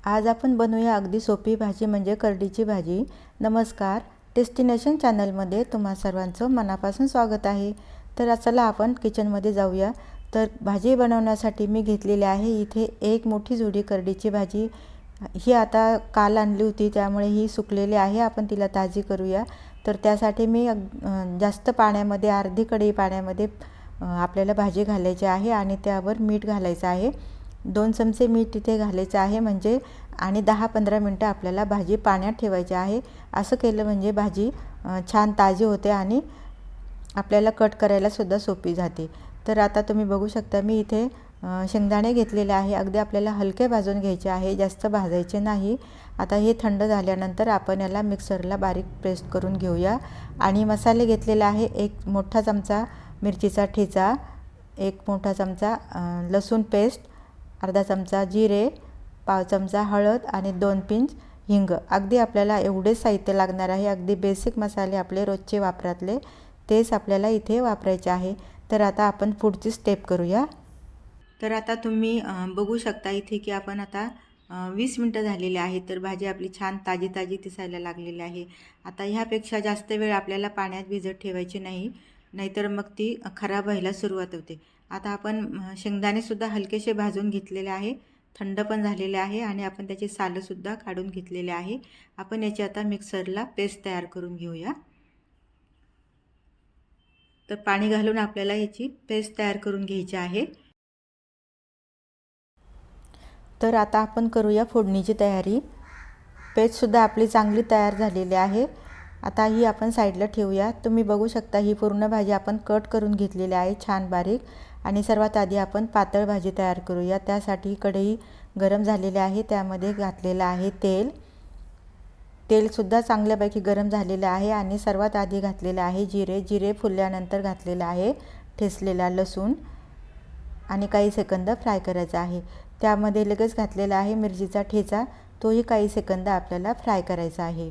आज आपण बनवूया अगदी सोपी भाजी म्हणजे करडीची भाजी। नमस्कार, डेस्टिनेशन चॅनलमध्ये तुम्हा सर्वांचं मनापासून स्वागत आहे। तर चला आपण किचनमध्ये जाऊया। तर भाजी बनवण्यासाठी मी घेतलेली आहे इथे एक मोठी जुडी करडीची भाजी। ही आता काल आणली होती त्यामुळे ही सुकलेली आहे, आपण तिला ताजी करूया। तर त्यासाठी मी जास्त पाण्यामध्ये अर्धी कढई पाण्यामध्ये आपल्याला भाजी घालायची आहे आणि त्यावर मीठ घालायचं आहे। 2 चमचे मीठ इथे घालायचं आहे म्हणजे आणि 10-15 मिनिटं आपल्याला भाजी पाण्यात ठेवायची आहे। असं केलं म्हणजे भाजी छान ताजी होते आणि आपल्याला कट करायला सुद्धा सोपी जाते। तर आता तुम्ही बघू शकता मी इथे शेंगदाणे घेतलेले आहे। अगदी आपल्याला हलके भाजून घ्यायचे आहे, जास्त भाजायचे नाही। आता हे थंड झाल्यानंतर आपण याला मिक्सरला बारीक पेस्ट करून घेऊया। आणि मसाले घेतलेले आहे, एक मोठा चमचा मिरचीचा ठेचा, एक मोठा चमचा लसूण पेस्ट, अर्धा चमचा जिरे, पाव चमचा हळद आणि 2 पिंच हिंग। अगदी आपल्याला एवढे साहित्य लागणार आहे। अगदी बेसिक मसाले आपले रोजचे वापरातले तेच आपल्याला इथे वापरायचे आहे। तर आता आपण पुढची स्टेप करूया। तर आता तुम्ही बघू शकता इथे की आपण आता 20 मिनिटं झालेली आहे। तर भाजी आपली छान ताजी ताजी दिसायला लागलेली आहे। आता ह्यापेक्षा जास्त वेळ आपल्याला पाण्यात भिजत ठेवायची नाही, नाहीतर मग ती खराब व्हायला सुरुवात होते। आता आपण शेंगदाणे सुद्धा हलकेसे भाजून घेतलेले आहे, थंड पण झालेले आहे आणि आपण त्याची सालं सुद्धा काढून घेतलेले आहे। आपण याची आता मिक्सरला पेस्ट तयार करून घेऊया। तर पाणी घालून आपल्याला याची पेस्ट तयार करून घ्यायची आहे। तर आता आपण करूया फोडणीची तयारी। पेस्टसुद्धा आपली चांगली तयार झालेली आहे। आता ही आपण साईडला ठेवूया। तुम्ही बघू शकता ही पूर्ण भाजी आपण कट करून घेतलेली आहे छान बारीक। आणि सर्वात आधी आपण पातळ भाजी तयार करूया। त्यासाठी कढई गरम झालेली आहे, त्यामध्ये घातलेलं आहे तेल। तेलसुद्धा चांगल्यापैकी गरम झालेलं आहे आणि सर्वात आधी घातलेलं आहे जिरे। जिरे फुलल्यानंतर घातलेलं आहे ठेचलेला लसूण आणि काही सेकंद फ्राय करायचा आहे। त्यामध्ये लगेच घातलेला आहे मिरचीचा ठेचा, तोही काही सेकंद आपल्याला फ्राय करायचा आहे,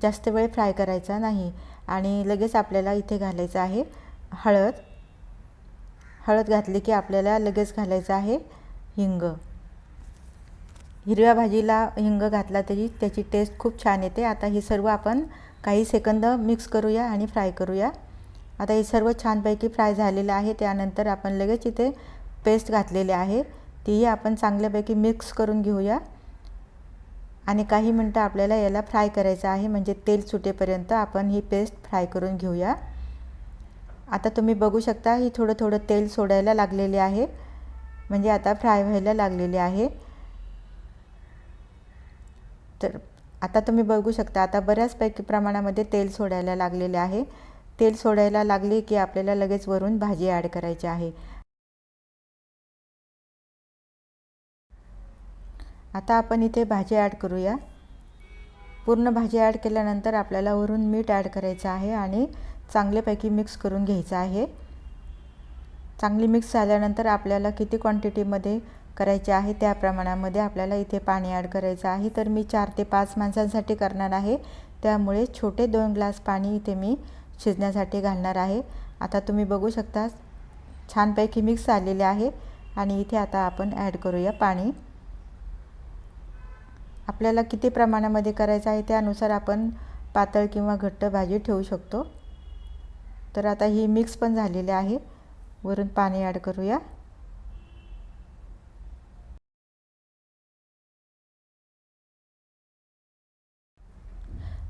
जास्त वेळ फ्राय करायचा नाही। आणि लगेच आपल्याला इथे घालायचं आहे हळद। हळद घातली की आपल्याला लगेच घालायचं आहे हिंग। हिरव्या भाजीला हिंग घातला तरी त्याची टेस्ट खूप छान येते। आता हे सर्व आपण काही सेकंद मिक्स करूया आणि फ्राय करूया। आता हे सर्व छानपैकी फ्राय झालेलं आहे। त्यानंतर आपण लगेच इथे पेस्ट घातलेली आहे, तीही आपण चांगल्यापैकी मिक्स करून घेऊया आणि काही मिनटं आपल्याला याला फ्राय करायचं आहे, म्हणजे तेल सुटेपर्यंत आपण ही पेस्ट फ्राय करून घेऊया। आता तुम्ही बघू शकता ही थोडं थोडं तेल सोडायला लागलेले आहे, म्हणजे आता फ्राय व्हायला लागलेले आहे। तर आता तुम्ही बघू शकता आता बऱ्याचपैकी प्रमाणामध्ये तेल सोडायला लागलेले आहे। तेल सोडायला लागले की आपल्याला लगेच वरून भाजी ॲड करायची आहे। आता आपण इथे भाजी ॲड करूया। पूर्ण भाजी ॲड केल्यानंतर आपल्याला वरून मीठ ॲड करायचं आहे आणि चांगल्यापैकी मिक्स करून घ्यायचं आहे। चांगली मिक्स झाल्यानंतर आपल्याला किती क्वांटिटीमध्ये करायचे आहे त्या प्रमाणामध्ये आपल्याला इथे पाणी ॲड करायचं आहे। तर मी 4 ते 5 माणसांसाठी करणार आहे, त्यामुळे छोटे 2 ग्लास पाणी इथे मी शिजण्यासाठी घालणार आहे। आता तुम्ही बघू शकता छानपैकी मिक्स झालेले आहे आणि इथे आता आपण ॲड करूया पाणी। आपल्याला किती प्रमाणामध्ये करायचं आहे त्यानुसार आपण पातळ किंवा घट्ट भाजी ठेवू शकतो। तर आता ही मिक्स पण झालेली आहे, वरून पाणी ॲड करूया।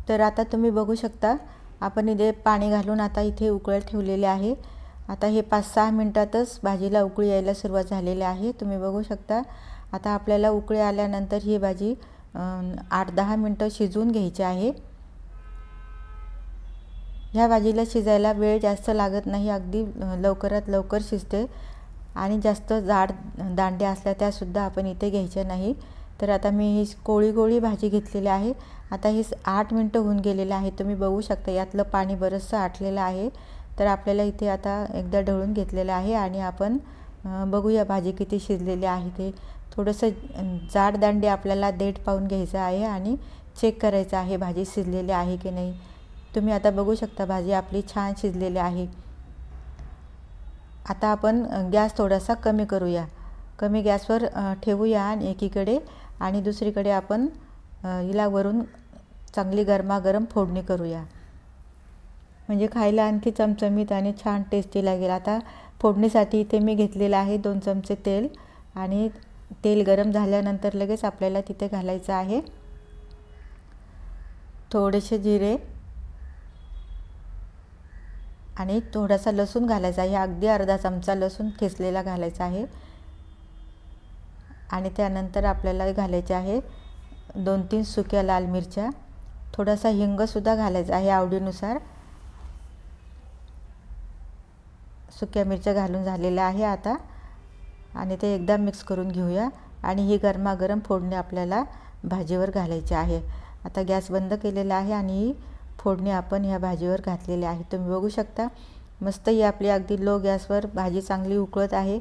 तर आता तुम्ही बघू शकता आपण इथे पाणी घालून आता इथे उकळत ठेवलेले आहे। आता हे 5-6 मिनिटातच भाजीला उकळी यायला सुरुवात झालेली आहे, तुम्ही बघू शकता। आता आपल्याला उकळी आल्यानंतर ही भाजी 8-10 मिनिटं शिजवून घ्यायची आहे। ह्या भाजीला शिजायला वेळ जास्त लागत नाही, अगदी लवकरात लवकर शिजते आणि जास्त जाड दांड्या असल्या त्यासुद्धा आपण इथे घ्यायच्या नाही। तर आता मी ही कोळी भाजी घेतलेली आहे। आता ही 8 मिनिटं होऊन गेलेले आहे, तुम्ही बघू शकता यातलं पाणी बरंचसं आटलेलं आहे। तर आपल्याला इथे आता एकदा ढवळून घेतलेलं आहे आणि आपण बघूया भाजी किती शिजलेली आहे ते। थोडंसं जाड दांडे आपल्याला देठ पाहून घ्यायचं आहे आणि चेक करायचं आहे भाजी शिजलेली आहे की नाही। तुम्ही आता बघू शकता भाजी आपली छान शिजलेली आहे। आता आपण गॅस थोडासा कमी करूया, कमी गॅसवर ठेवूया आणि एकीकडे आणि दुसरीकडे आपण हिला वरून चांगली गरमागरम फोडणी करूया, म्हणजे खायला आणखी चमचमीत आणि छान टेस्टी लागेल. आता फोडणीसाठी इथे मी घेतलेलं आहे 2 चमचे तेल, आणि तेल गरम झाल्यानंतर लगेच आपल्याला तिथे घालायचं आहे थोडेसे जिरे आणि थोडासा लसूण घालायचा आहे. अगदी अर्धा चमचा लसूण ठेचलेला घालायचा आहे. आणि त्यानंतर आपल्याला घालायचे आहे 2-3 सुक्या लाल मिरच्या, थोडासा हिंगसुद्धा घालायचा आहे आवडीनुसार. सुक्या मिरच्या घालून झालेल्या आहे आता, आणि ते एकदा मिक्स करून घेऊया. आणि ही गरमागरम फोडणी आपल्याला भाजीवर घालायची आहे. आता गॅस बंद केलेला आहे आणि ही फोडणी आपण ह्या भाजीवर घातलेली आहे. तुम्ही बघू शकता मस्त ही आपली अगदी लो गॅसवर भाजी चांगली उकळत आहे.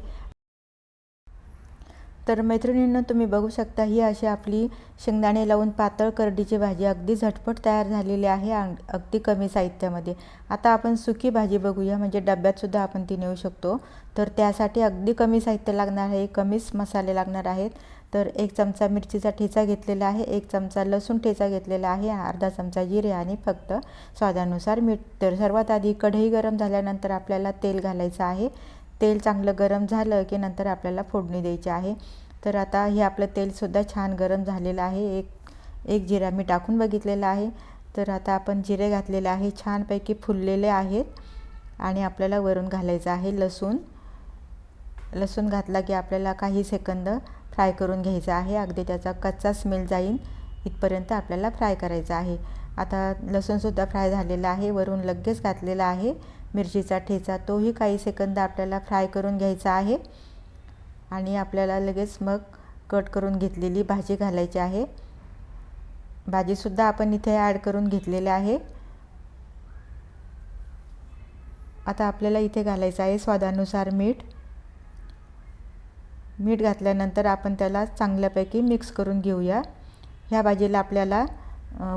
तर मैत्रिणींनो, तुम्ही बघू शकता ही अशी आपली शेंगदाणे लावून पातळ करडीची भाजी अगदी झटपट तयार झालेली आहे, अगदी कमी साहित्यामध्ये. आता आपण सुकी भाजी बघूया, म्हणजे डब्यातसुद्धा आपण ती नेऊ शकतो. तर त्यासाठी अगदी कमी साहित्य लागणार आहे, कमीच मसाले लागणार आहेत. तर 1 चमचा मिरचीचा ठेचा घेतलेला आहे, 1 चमचा लसूण ठेचा घेतलेला आहे, अर्धा चमचा जिरे आणि फक्त स्वादानुसार मीठ. तर सर्वात आधी कढई गरम झाल्यानंतर आपल्याला तेल घालायचं आहे. तेल चांगलं गरम झालं की नंतर आपल्याला फोडणी द्यायची आहे. तर आता हे आपलं तेलसुद्धा छान गरम झालेलं आहे. एक जिरा मी टाकून बघितलेला आहे. तर आता आपण जिरे घातलेले आहे, छानपैकी फुललेले आहेत. आणि आपल्याला वरून घालायचं आहे लसूण. लसूण घातला की आपल्याला काही सेकंद फ्राय करून घ्यायचा आहे, अगदी त्याचा कच्चा स्मेल जाईल इथपर्यंत आपल्याला फ्राय करायचं आहे. आता लसूणसुद्धा फ्राय झालेला आहे. वरून लगेच घातलेला आहे मिरचीचा ठेचा, तोही काही सेकंद आपल्याला फ्राय करून घ्यायचा आहे. आणि आपल्याला लगेच मग कट करून घेतलेली भाजी घालायची आहे. भाजीसुद्धा आपण इथे ॲड करून घेतलेली आहे. आता आपल्याला इथे घालायचं आहे स्वादानुसार मीठ. मीठ घातल्यानंतर आपण त्याला चांगल्यापैकी मिक्स करून घेऊया. ह्या भाजीला आपल्याला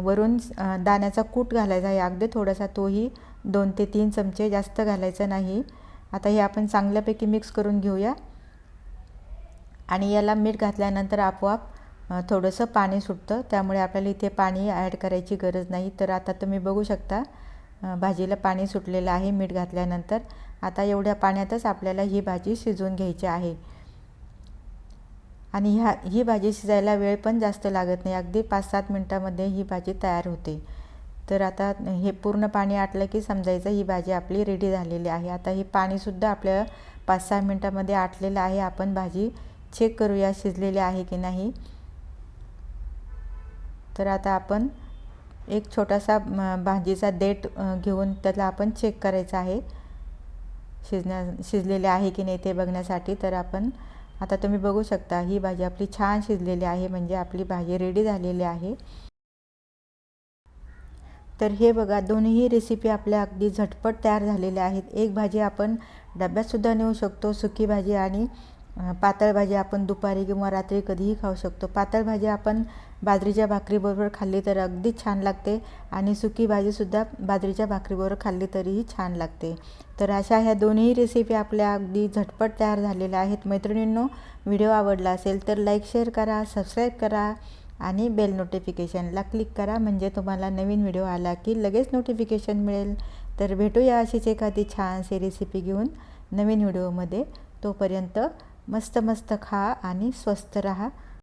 वरून दाण्याचा कूट घालायचा आहे, अगदी थोडासा, तोही 2 ते 3 चमचे, जास्त घालायचं नाही. आता हे आपण चांगल्यापैकी मिक्स करून घेऊया. आणि याला मीठ घातल्यानंतर आपोआप थोडंसं पाणी सुटतं, त्यामुळे आपल्याला इथे पाणी ॲड करायची गरज नाही. तर आता तुम्ही बघू शकता भाजीला पाणी सुटलेलं आहे मीठ घातल्यानंतर. आता एवढ्या पाण्यातच आपल्याला ही भाजी शिजवून घ्यायची आहे. आणि ही भाजी शिजायला वेळ पण जास्त लागत नाही, अगदी 5-7 मिनटामध्ये ही भाजी तयार होते. तर आता हे पूर्ण पाणी आटलं की समजायचं ही भाजी आपली रेडी झालेली आहे. आता हे पाणीसुद्धा आपल्याला 5-6 मिनटामध्ये आटलेलं आहे. आपण भाजी चेक करूया शिजलेली आहे की नाही. तर आता आपण एक छोटासा भाजीचा देठ घेऊन त्याला आपण चेक करायचं आहे शिजलेले आहे की नाही ते बघण्यासाठी. तर आपण आता तुम्ही बघू शकता ही भाजी आपली छान शिजलेली आहे, म्हणजे आपली भाजी रेडी झालेली आहे. तर हे बघा, दोन्ही रेसिपी आपल्या अगदी झटपट तयार झालेल्या आहेत. एक भाजी आपण डब्यातसुद्धा नेऊ शकतो, सुकी भाजी, आणि पातळ भाजी आपण दुपारी किंवा रात्री कधीही खाऊ शकतो. पातळ भाजी आपण बाजरीच्या भाकरीबरोबर खाल्ली तर अगदी छान लागते, आणि सुकी भाजीसुद्धा बाजरीच्या भाकरीबरोबर खाल्ली तरीही छान लागते. तर अशा ह्या दोन्ही रेसिपी आपल्या अगदी झटपट तयार झालेल्या आहेत. मैत्रिणींनो, व्हिडिओ आवडला असेल तर लाईक, शेअर करा, सबस्क्राईब करा आणि बेल नोटिफिकेशनला क्लिक करा, म्हणजे तुम्हाला नवीन व्हिडिओ आला की लगेच नोटिफिकेशन मिळेल. तर भेटूया अशीच एखादी छानशी रेसिपी घेऊन नवीन व्हिडिओमध्ये. तोपर्यंत मस्त मस्त खा आणि स्वस्थ राहा.